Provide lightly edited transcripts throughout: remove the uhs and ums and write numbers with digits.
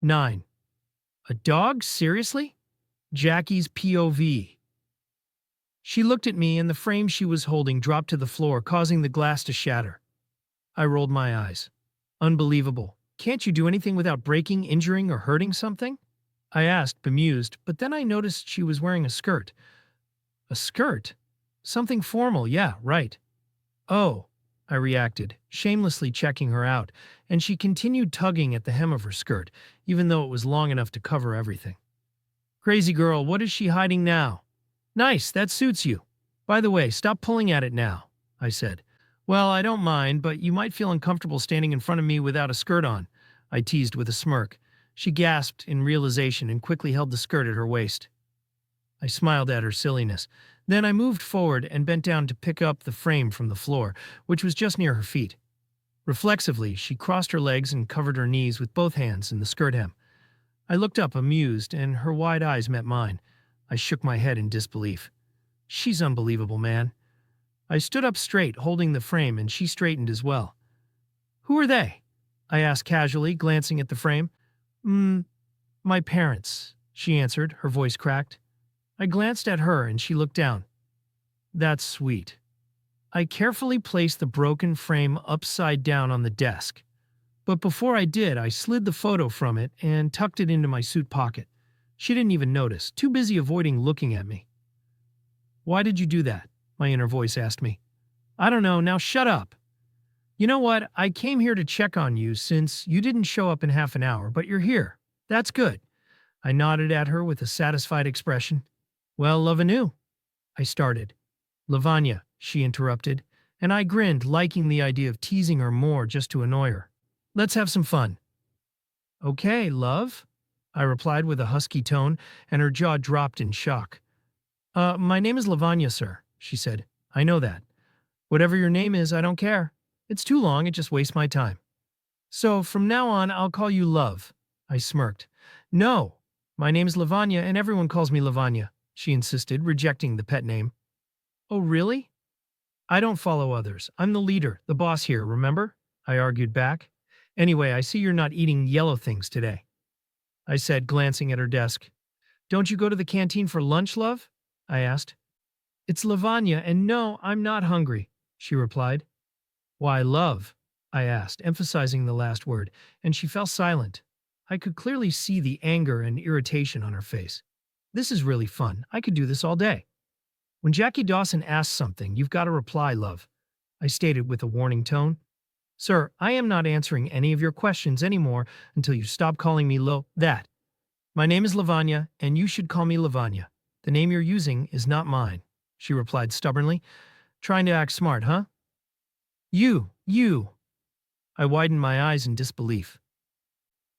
9. A dog? Seriously? Jackie's POV. She looked at me and the frame she was holding dropped to the floor, causing the glass to shatter. I rolled my eyes. Unbelievable. Can't you do anything without breaking, injuring, or hurting something? I asked, bemused, but then I noticed she was wearing a skirt. A skirt? Something formal, yeah, right. Oh, I reacted, shamelessly checking her out, and she continued tugging at the hem of her skirt, even though it was long enough to cover everything. Crazy girl, what is she hiding now? Nice, that suits you. By the way, stop pulling at it now, I said. Well, I don't mind, but you might feel uncomfortable standing in front of me without a skirt on, I teased with a smirk. She gasped in realization and quickly held the skirt at her waist. I smiled at her silliness. Then I moved forward and bent down to pick up the frame from the floor, which was just near her feet. Reflexively, she crossed her legs and covered her knees with both hands in the skirt hem. I looked up, amused, and her wide eyes met mine. I shook my head in disbelief. She's unbelievable, man. I stood up straight, holding the frame, and she straightened as well. Who are they? I asked casually, glancing at the frame. My parents, she answered, her voice cracked. I glanced at her and she looked down. That's sweet. I carefully placed the broken frame upside down on the desk. But before I did, I slid the photo from it and tucked it into my suit pocket. She didn't even notice, too busy avoiding looking at me. Why did you do that? My inner voice asked me. I don't know, now shut up. You know what, I came here to check on you since you didn't show up in half an hour, but you're here. That's good. I nodded at her with a satisfied expression. Well, love anew, I started. Lavanya, she interrupted, and I grinned, liking the idea of teasing her more just to annoy her. Let's have some fun. Okay, love, I replied with a husky tone, and her jaw dropped in shock. My name is Lavanya, sir, she said. I know that. Whatever your name is, I don't care. It's too long, it just wastes my time. So, from now on, I'll call you Love, I smirked. No, my name's Lavanya and everyone calls me Lavanya, she insisted, rejecting the pet name. Oh, really? I don't follow others. I'm the leader, the boss here, remember? I argued back. Anyway, I see you're not eating yellow things today, I said, glancing at her desk. Don't you go to the canteen for lunch, love? I asked. It's Lavanya, and no, I'm not hungry, she replied. Why, love? I asked, emphasizing the last word, and she fell silent. I could clearly see the anger and irritation on her face. This is really fun. I could do this all day. When Jackie Dawson asks something, you've got to reply, love, I stated with a warning tone. Sir, I am not answering any of your questions anymore until you stop calling me that. My name is Lavanya, and you should call me Lavanya. The name you're using is not mine, she replied stubbornly. Trying to act smart, huh? You. I widened my eyes in disbelief.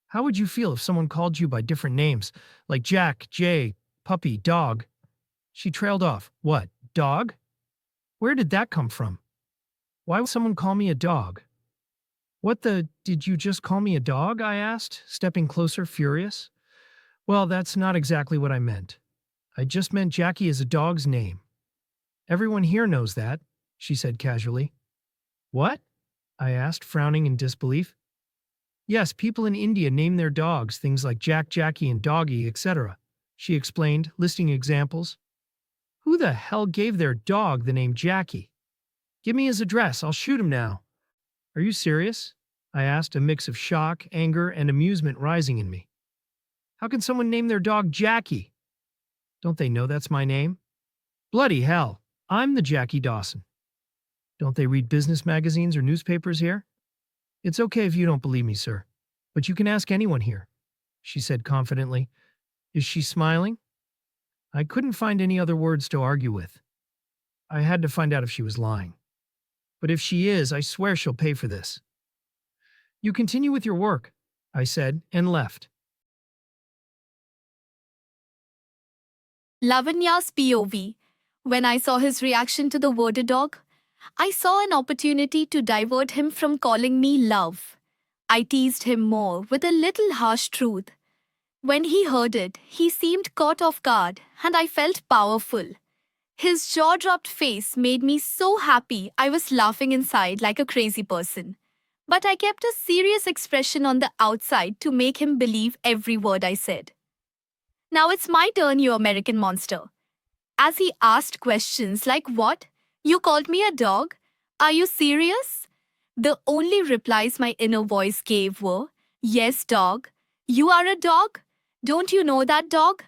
How would you feel if someone called you by different names, like Jack, Jay, Puppy, Dog? She trailed off. What, dog? Where did that come from? Why would someone call me a dog? Did you just call me a dog? I asked, stepping closer, furious. Well, that's not exactly what I meant. I just meant Jackie is a dog's name. Everyone here knows that, she said casually. What? I asked, frowning in disbelief. Yes, people in India name their dogs things like Jack, Jackie, and Doggy, etc., she explained, listing examples. Who the hell gave their dog the name Jackie? Give me his address, I'll shoot him now. Are you serious? I asked, a mix of shock, anger, and amusement rising in me. How can someone name their dog Jackie? Don't they know that's my name? Bloody hell, I'm the Jackie Dawson. Don't they read business magazines or newspapers here? It's okay if you don't believe me, sir, but you can ask anyone here, she said confidently. Is she smiling? I couldn't find any other words to argue with. I had to find out if she was lying. But if she is, I swear she'll pay for this. You continue with your work, I said, and left. Lavanya's POV. When I saw his reaction to the word dog, I saw an opportunity to divert him from calling me love. I teased him more with a little harsh truth. When he heard it, he seemed caught off guard, and I felt powerful. His jaw-dropped face made me so happy I was laughing inside like a crazy person. but I kept a serious expression on the outside to make him believe every word I said. Now it's my turn, you American monster. As he asked questions like, what? You called me a dog? Are you serious? The only replies my inner voice gave were, yes, dog. You are a dog? Don't you know that, dog?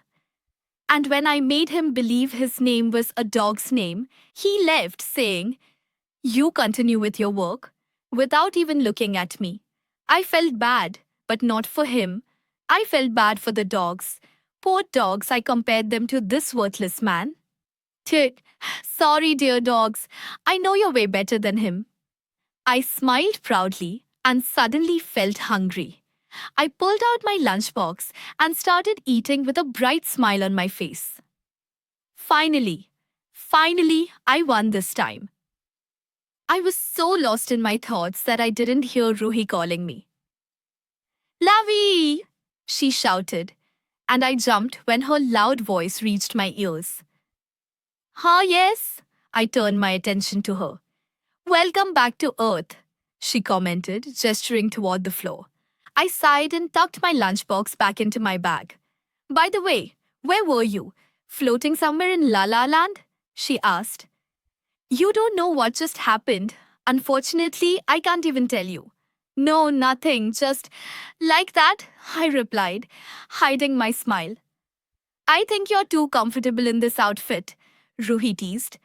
And when I made him believe his name was a dog's name, he left saying, you continue with your work, without even looking at me. I felt bad, but not for him. I felt bad for the dogs. Poor dogs, I compared them to this worthless man. Tit, sorry, dear dogs. I know you're way better than him. I smiled proudly and suddenly felt hungry. I pulled out my lunchbox and started eating with a bright smile on my face. Finally, I won this time. I was so lost in my thoughts that I didn't hear Ruhi calling me. Lavi! She shouted, and I jumped when her loud voice reached my ears. Yes, I turned my attention to her. Welcome back to Earth, she commented, gesturing toward the floor. I sighed and tucked my lunchbox back into my bag. By the way, where were you? Floating somewhere in La La Land? She asked. You don't know what just happened. Unfortunately, I can't even tell you. No, nothing, just like that, I replied, hiding my smile. I think you're too comfortable in this outfit, Ruhi teased.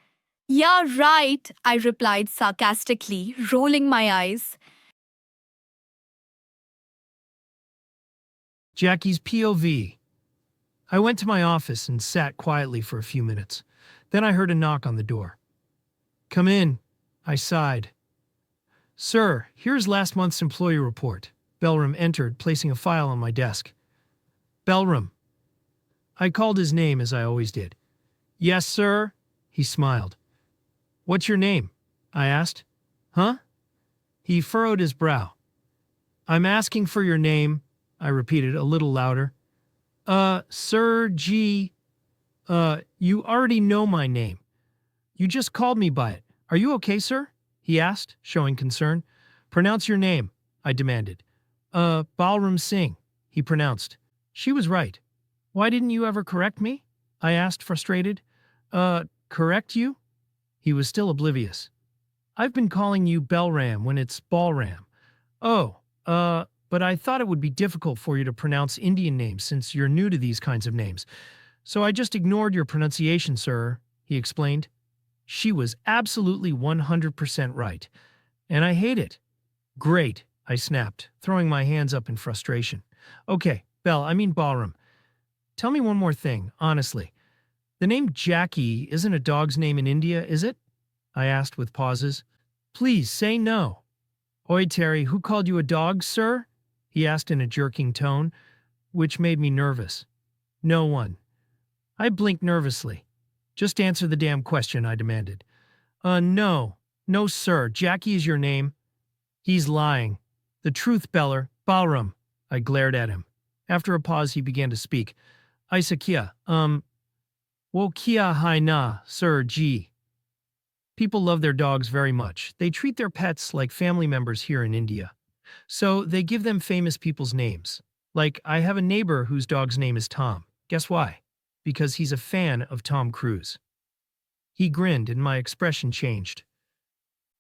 Yeah, right, I replied sarcastically, rolling my eyes. Jackie's POV. I went to my office and sat quietly for a few minutes. Then I heard a knock on the door. Come in, I sighed. Sir, here's last month's employee report. Belram entered, placing a file on my desk. Belram. I called his name as I always did. Yes, sir, he smiled. What's your name? I asked. Huh? He furrowed his brow. I'm asking for your name, I repeated a little louder. Sir G. You already know my name. You just called me by it. Are you okay, sir? He asked, showing concern. Pronounce your name, I demanded. Balram Singh, he pronounced. She was right. Why didn't you ever correct me? I asked, frustrated. Correct you? He was still oblivious. I've been calling you Belram when it's Balram. Oh, but I thought it would be difficult for you to pronounce Indian names since you're new to these kinds of names. So I just ignored your pronunciation, sir, he explained. She was absolutely 100% right. And I hate it. Great, I snapped, throwing my hands up in frustration. Okay, Balram. Tell me one more thing, honestly. The name Jackie isn't a dog's name in India, is it? I asked with pauses. Please say no. Oi, Terry, who called you a dog, sir? He asked in a jerking tone, which made me nervous. No one. I blinked nervously. Just answer the damn question, I demanded. No. No, sir. Jackie is your name. He's lying. The truth, Balram. I glared at him. After a pause, he began to speak. Isa kia, wo kia hai na, sir G. People love their dogs very much. They treat their pets like family members here in India. So they give them famous people's names. Like, I have a neighbor whose dog's name is Tom. Guess why? Because he's a fan of Tom Cruise. He grinned and my expression changed.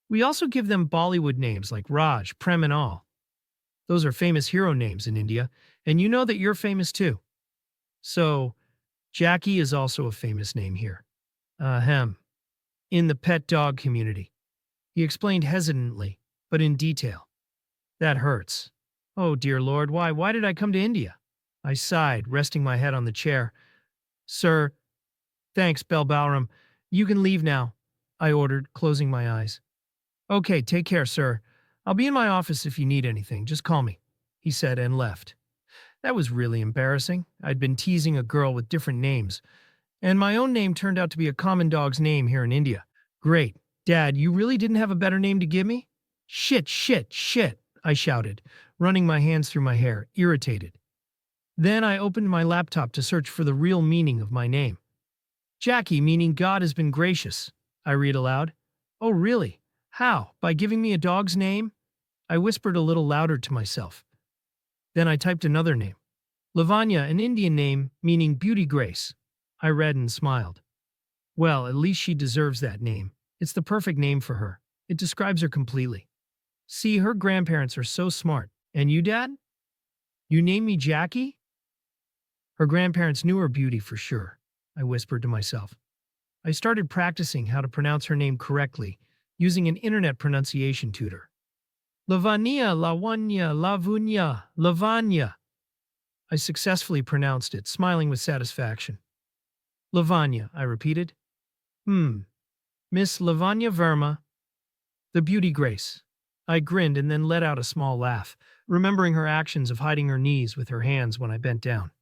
We also give them Bollywood names like Raj, Prem and all. Those are famous hero names in India, and you know that you're famous too. So, Jackie is also a famous name here. In the pet dog community. He explained hesitantly, but in detail. That hurts. Oh dear Lord, why did I come to India? I sighed, resting my head on the chair. Sir, thanks, Balram. You can leave now, I ordered, closing my eyes. Okay, take care, sir. I'll be in my office if you need anything. Just call me, he said and left. That was really embarrassing. I'd been teasing a girl with different names, and my own name turned out to be a common dog's name here in India. Great. Dad, you really didn't have a better name to give me? Shit, I shouted, running my hands through my hair, irritated. Then I opened my laptop to search for the real meaning of my name. Jackie, meaning God has been gracious, I read aloud. Oh, really? How? By giving me a dog's name? I whispered a little louder to myself. Then I typed another name. Lavanya, an Indian name meaning beauty grace. I read and smiled. Well, at least she deserves that name. It's the perfect name for her. It describes her completely. See, her grandparents are so smart. And you, Dad? You named me Jackie? Her grandparents knew her beauty for sure, I whispered to myself. I started practicing how to pronounce her name correctly, using an internet pronunciation tutor. Lavanya, Lawanya, Lavunya, Lavanya. I successfully pronounced it, smiling with satisfaction. Lavanya, I repeated. Miss Lavanya Verma. The beauty grace. I grinned and then let out a small laugh, remembering her actions of hiding her knees with her hands when I bent down.